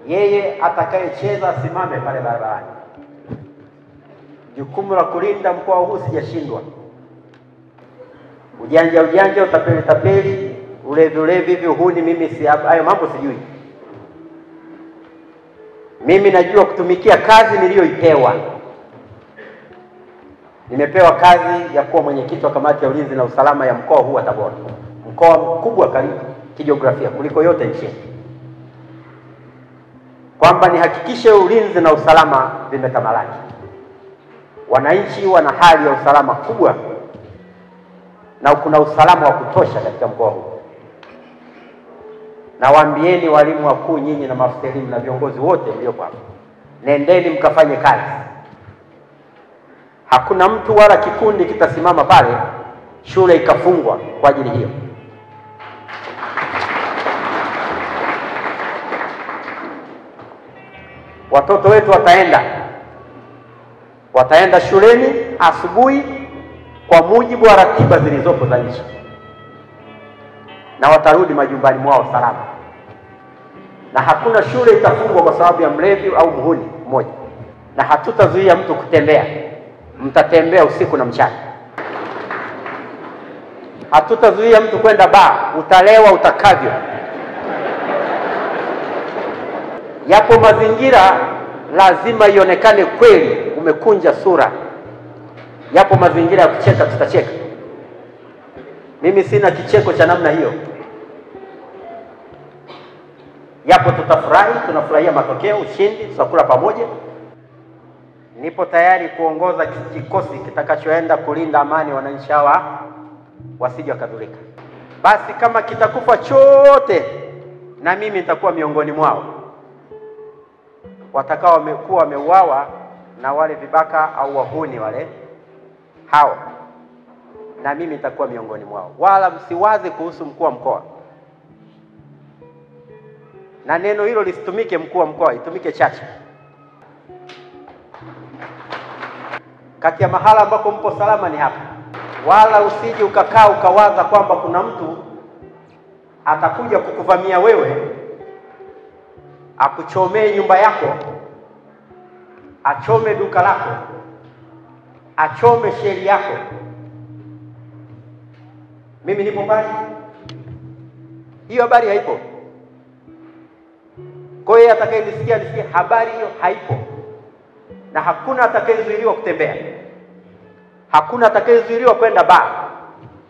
yeye atakayecheza asimame pale barabarani. Jukumu la kulinda mkoa huu sijashindwa. Ujanja, utapeli, ulevi hivi huni, mimi si hayo mambo sijui. Mimi najua kutumikia kazi niliyoipewa. Nimepewa kazi ya kuwa mwenyekiti wa kamati ya ulinzi na usalama ya mkoa huu wa Tabora. Mkoa mkubwa kijiografia kuliko yote nchini. Kwamba nihakikishe ulinzi na usalama vimetamalaki. Wananchi wana hali ya usalama kubwa na kuna usalama wa kutosha katika mkoa huu. Na waambieni walimu wakuu nyinyi na maafisa elimu na viongozi wote mliopo hapa, nendeni mkafanye kazi. Hakuna mtu wala kikundi kitasimama pale shule ikafungwa kwa ajili hiyo. Watoto wetu wataenda shuleni asubuhi kwa mujibu wa ratiba zilizopo za nchi, na watarudi majumbani mwao salama. Na hakuna shule itafungwa kwa sababu ya mlevi au muhuni mmoja. Na hatutazuia mtu kutembea. Mtatembea usiku na mchana. Hatutazuia mtu kwenda baa, utalewa utakavyo. Yapo mazingira lazima ionekane kweli umekunja sura. Yapo mazingira ya kucheka, tutacheka. Mimi sina kicheko cha namna hiyo. Yapo tutafurahi, tunafurahia matokeo, ushindi, tutakula pamoja. Nipo tayari kuongoza kikosi kitakachoenda kulinda amani wananchi hawa wasije wakadhurika. Basi kama kitakufa chote, na mimi nitakuwa miongoni mwao watakao wamekuwa wameuawa na wale vibaka au wahuni wale hao, na mimi nitakuwa miongoni mwao. Wala msiwaze kuhusu mkuu wa mkoa. Na neno hilo lisitumike mkuu wa mkoa, itumike chache. Kati ya mahala ambako mpo salama ni hapa. Wala usije ukakaa ukawaza kwamba kuna mtu atakuja kukuvamia wewe, akuchomee nyumba yako, achome duka lako, achome sheri yako. Mimi nipo mbali. Hiyo habari haipo. Kwa hiyo atakayenisikia nisikie habari hiyo haipo. Na hakuna atakayezuiliwa kutembea. Hakuna atakayezuiliwa kwenda baa.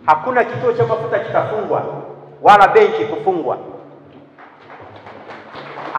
Hakuna kituo cha mafuta kitafungwa wala benki kufungwa.